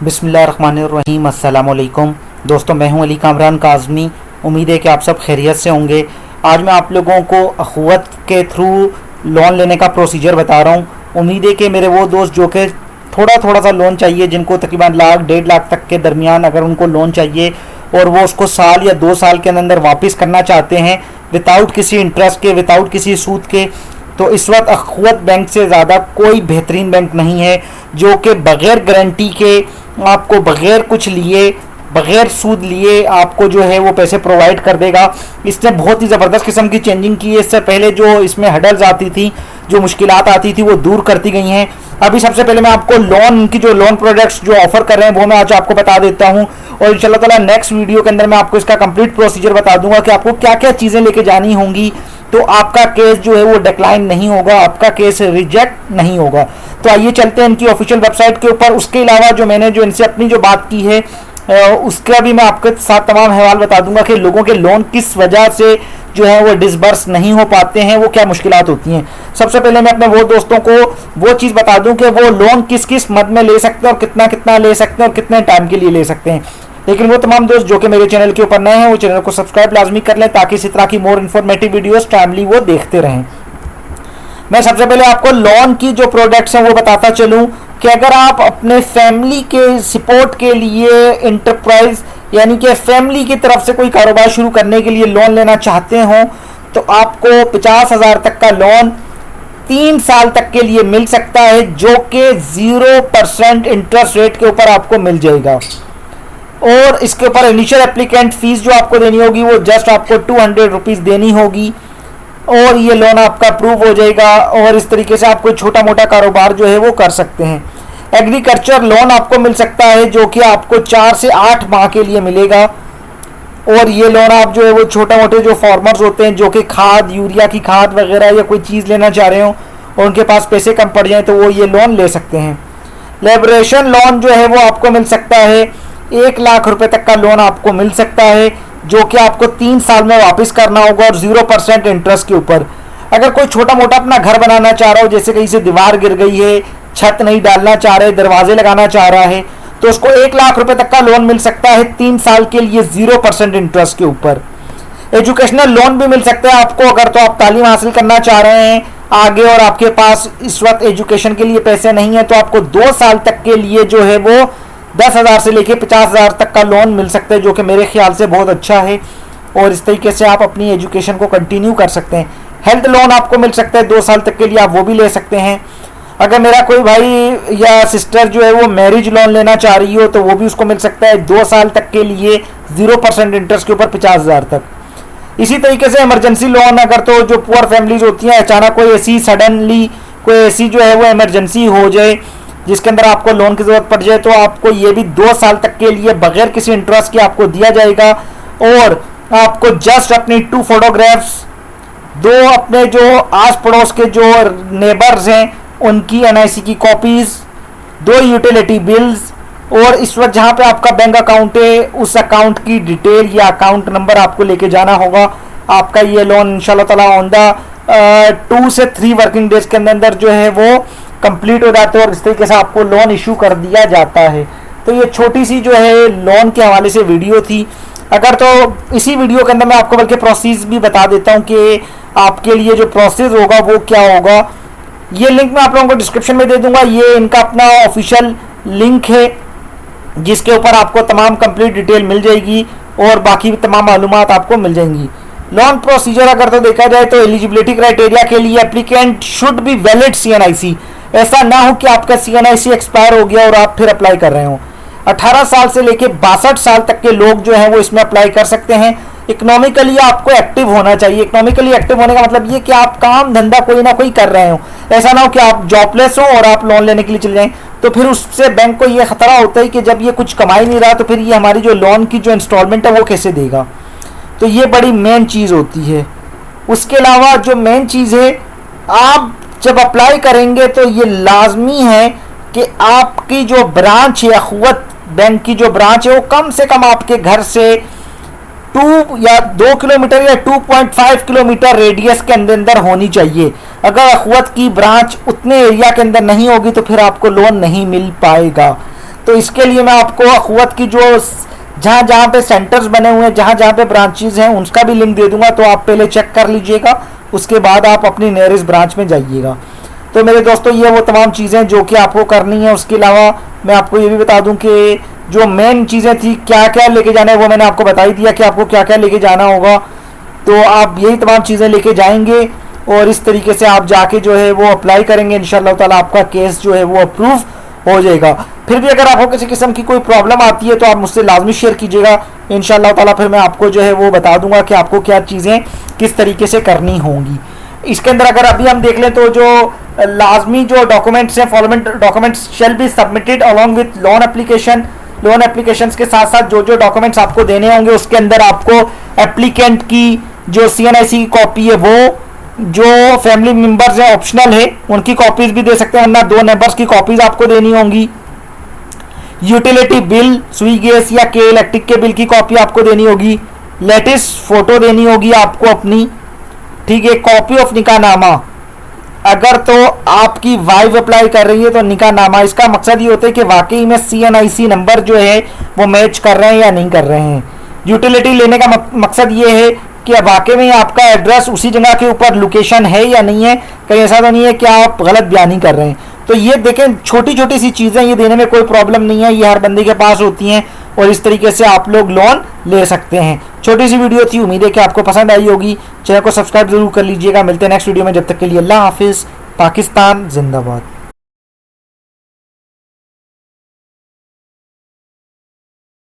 बिस्मिल्लाहिर्रहमानिर्रहीम। अस्सलाम वालेकुम दोस्तों, मैं हूं अली कामरान काज़मी। उम्मीद है कि आप सब खैरियत से होंगे। आज मैं आप लोगों को अखुवत के थ्रू लोन लेने का प्रोसीजर बता रहा हूं। उम्मीद है कि मेरे वो दोस्त जो कि थोड़ा थोड़ा सा लोन चाहिए, जिनको तकरीबन लाख 1.5 लाख तक के दरमियान अगर उनको लोन चाहिए और वो उसको साल या 2 साल के अंदर वापस करना चाहते हैं विदाउट किसी इंटरेस्ट के, विदाउट किसी सूद के, तो इस वक्त अखुवत बैंक से ज़्यादा कोई बेहतरीन बैंक नहीं है जो कि बग़ैर गारंटी के आपको बग़ैर कुछ लिए, बग़ैर सूद लिए आपको जो है वो पैसे प्रोवाइड कर देगा। इसने बहुत ही ज़बरदस्त किस्म की चेंजिंग की है। इससे पहले जो इसमें हडल्स आती थी, जो मुश्किलात आती थी, वो दूर करती गई हैं। अभी सबसे पहले मैं आपको लोन की जो लोन प्रोडक्ट्स जो ऑफर कर रहे हैं वो मैं आज आपको बता देता हूं, और इंशाल्लाह ताला नेक्स्ट वीडियो के अंदर मैं आपको इसका कंप्लीट प्रोसीजर बता दूंगा कि आपको क्या क्या चीज़ें लेके जानी होंगी, तो आपका केस जो है वो डिक्लाइन नहीं होगा, आपका केस रिजेक्ट नहीं होगा। तो आइए चलते हैं इनकी ऑफिशियल वेबसाइट के ऊपर। उसके अलावा जो मैंने जो इनसे अपनी जो बात की है उसका भी मैं आपके साथ तमाम हवाल बता दूंगा कि लोगों के लोन किस वजह से जो है वो डिसबर्स नहीं हो पाते हैं, वो क्या मुश्किलात होती हैं। सबसे पहले मैं अपने वो दोस्तों को वो चीज़ बता दूं कि वो लोन किस किस मद में ले सकते हैं और कितना कितना ले सकते हैं और कितने टाइम के लिए ले सकते हैं। लेकिन वो तमाम दोस्त जो कि मेरे चैनल के ऊपर नए हैं वो चैनल को सब्सक्राइब लाजमी कर लें ताकि इसी तरह की मोर इन्फॉर्मेटिव वीडियोस टाइमली वो देखते रहें। मैं सबसे पहले आपको लोन की जो प्रोडक्ट्स हैं वो बताता चलूं कि अगर आप अपने फैमिली के सपोर्ट के लिए इंटरप्राइज यानी कि फैमिली की तरफ से कोई कारोबार शुरू करने के लिए लोन लेना चाहते हो तो आपको 50,000 तक का लोन 3 साल तक के लिए मिल सकता है, जो कि 0% इंटरेस्ट रेट के ऊपर आपको मिल जाएगा। और इसके ऊपर इनिशियल एप्लीकेंट फीस जो आपको देनी होगी वो जस्ट आपको 200 रुपीज़ देनी होगी और ये लोन आपका अप्रूव हो जाएगा। और इस तरीके से आप कोई छोटा मोटा कारोबार जो है वो कर सकते हैं। एग्रीकल्चर लोन आपको मिल सकता है जो कि आपको 4 से 8 माह के लिए मिलेगा। और ये लोन आप जो है वो छोटे मोटे जो फार्मर्स होते हैं जो कि खाद, यूरिया की खाद वगैरह या कोई चीज़ लेना चाह रहे हो और उनके पास पैसे कम पड़ जाएँ तो वो ये लोन ले सकते हैं। लिबरेशन लोन जो है वो आपको मिल सकता है, 1 लाख रुपए तक का लोन आपको मिल सकता है जो कि आपको 3 साल में वापस करना होगा और 0% इंटरेस्ट के ऊपर। अगर कोई छोटा मोटा अपना घर बनाना चाह रहा हो, जैसे कहीं से दीवार गिर गई है, छत नहीं डालना चाह रहे, दरवाजे लगाना चाह रहा है, तो उसको 1 लाख रुपए तक का लोन मिल सकता है 3 साल के लिए 0% इंटरेस्ट के ऊपर। एजुकेशनल लोन भी मिल सकता है आपको अगर तो आप तालीम हासिल करना चाह रहे हैं आगे और आपके पास इस वक्त एजुकेशन के लिए पैसे नहीं है, तो आपको 2 साल तक के लिए जो है वो 10,000 से लेके 50,000 तक का लोन मिल सकता है, जो कि मेरे ख्याल से बहुत अच्छा है। और इस तरीके से आप अपनी एजुकेशन को कंटिन्यू कर सकते हैं। हेल्थ लोन आपको मिल सकता है 2 साल तक के लिए, आप वो भी ले सकते हैं। अगर मेरा कोई भाई या सिस्टर जो है वो मैरिज लोन लेना चाह रही हो तो वो भी उसको मिल सकता है 2 साल तक के लिए 0% इंटरेस्ट के ऊपर 50,000 तक। इसी तरीके से इमरजेंसी लोन अगर तो जो पुअर फैमिलीज होती हैं, अचानक कोई ऐसी सडनली कोई ऐसी जो है वो इमरजेंसी हो जाए जिसके अंदर आपको लोन की ज़रूरत पड़ जाए, तो आपको ये भी 2 साल तक के लिए बगैर किसी इंटरेस्ट के आपको दिया जाएगा। और आपको जस्ट अपनी 2 फोटोग्राफ्स, 2 अपने जो आस पड़ोस के जो नेबर्स हैं उनकी NIC की कॉपीज़, 2 यूटिलिटी बिल्स, और इस वक्त जहाँ पे आपका बैंक अकाउंट है उस अकाउंट की डिटेल या अकाउंट नंबर आपको लेके जाना होगा। आपका ये लोन इंशाल्लाह ताला ऑन द 2 से 3 वर्किंग डेज के अंदर जो है वो कंप्लीट हो जाता है और इस तरीके से आपको लोन इशू कर दिया जाता है। तो ये छोटी सी जो है लोन के हवाले से वीडियो थी। अगर तो इसी वीडियो के अंदर मैं आपको बल्कि प्रोसेस भी बता देता हूँ कि आपके लिए जो प्रोसेस होगा वो क्या होगा। ये लिंक मैं आप लोगों को डिस्क्रिप्शन में दे दूंगा। ये इनका अपना ऑफिशियल लिंक है जिसके ऊपर आपको तमाम कंप्लीट डिटेल मिल जाएगी और बाकी तमाम मालूमात आपको मिल जाएंगी। लोन प्रोसीजर अगर तो देखा जाए तो एलिजिबिलिटी क्राइटेरिया के लिए applicant should be valid CNIC। ऐसा ना हो कि आपका CNIC एक्सपायर हो गया और आप फिर अप्लाई कर रहे हो। 18 साल से लेके 62 साल तक के लोग जो हैं वो इसमें अप्लाई कर सकते हैं। इकोनॉमिकली आपको एक्टिव होना चाहिए। इकोनॉमिकली एक्टिव होने का मतलब ये कि आप काम धंधा कोई ना कोई कर रहे हो। ऐसा ना हो कि आप जॉबलेस हो और आप लोन लेने के लिए चले जाएं, तो फिर उससे बैंक को ये खतरा होता है कि जब ये कुछ कमा ही नहीं रहा तो फिर ये हमारी जो लोन की जो इंस्टॉलमेंट है वो कैसे देगा। तो ये बड़ी मेन चीज़ होती है। उसके अलावा जो मेन चीज़ है, आप जब अप्लाई करेंगे तो ये लाजमी है कि आपकी जो ब्रांच है, अखुवत बैंक की जो ब्रांच है वो कम से कम आपके घर से 2 या 2 किलोमीटर या 2.5 किलोमीटर रेडियस के अंदर होनी चाहिए। अगर अखुवत की ब्रांच उतने एरिया के अंदर नहीं होगी तो फिर आपको लोन नहीं मिल पाएगा। तो तो इसके लिए मैं आपको अखुवत की जो जहाँ जहाँ पे सेंटर्स बने हुए हैं, जहाँ जहाँ पे ब्रांचेज हैं, उसका भी लिंक दे दूंगा, तो आप पहले चेक कर लीजिएगा, उसके बाद आप अपनी नियरेस्ट ब्रांच में जाइएगा। तो मेरे दोस्तों ये वो तमाम चीज़ें जो कि आपको करनी है। उसके अलावा मैं आपको ये भी बता दूं कि जो मेन चीज़ें थी, क्या क्या लेके जाना है, वो मैंने आपको बता ही दिया कि आपको क्या क्या लेके जाना होगा। तो आप यही तमाम चीज़ें लेके जाएंगे और इस तरीके से आप जाके जो है वो अप्लाई करेंगे, इंशाल्लाह ताला आपका केस जो है वो अप्रूव हो जाएगा। फिर भी अगर आपको किसी किस्म की कोई प्रॉब्लम आती है तो आप मुझसे लाजमी शेयर कीजिएगा, इंशाल्लाह ताला फिर मैं आपको जो है वो बता दूंगा कि आपको क्या चीज़ें किस तरीके से करनी होंगी। इसके अंदर अगर अभी हम देख लें तो जो लाजमी जो डॉक्यूमेंट्स हैं, following documents shall be submitted along with loan application. Loan applications के साथ साथ जो जो डॉक्यूमेंट्स आपको देने होंगे उसके अंदर आपको एप्लीकेंट की जो CNIC की कॉपी है वो, जो फैमिली मेंबर्स हैं ऑप्शनल है उनकी कॉपीज भी दे सकते हैं, वरना 2 नंबर्स की कॉपीज आपको देनी होंगी। यूटिलिटी बिल, स्विगी गैस या के इलेक्ट्रिक के बिल की कॉपी आपको देनी होगी। लेटेस्ट फोटो देनी होगी आपको अपनी, ठीक है। कॉपी ऑफ निकाहनामा, अगर तो आपकी वाइफ अप्लाई कर रही है तो निकाहनामा, इसका मकसद ये होता है कि वाकई में CNIC नंबर जो है वो मैच कर रहे हैं या नहीं कर रहे हैं। यूटिलिटी लेने का मकसद ये है कि वाकई में आपका एड्रेस उसी जगह के ऊपर लोकेशन है या नहीं है, कहीं ऐसा तो नहीं है कि आप गलत बयानी कर रहे हैं। तो ये देखें, छोटी छोटी सी चीज़ें, ये देने में कोई प्रॉब्लम नहीं है, ये हर बंदे के पास होती हैं और इस तरीके से आप लोग लोन ले सकते हैं। छोटी सी वीडियो थी, उम्मीद है कि आपको पसंद आई होगी। चैनल को सब्सक्राइब जरूर कर लीजिएगा। मिलते हैं नेक्स्ट वीडियो में, जब तक के लिए अल्लाह हाफिज़। पाकिस्तान जिंदाबाद।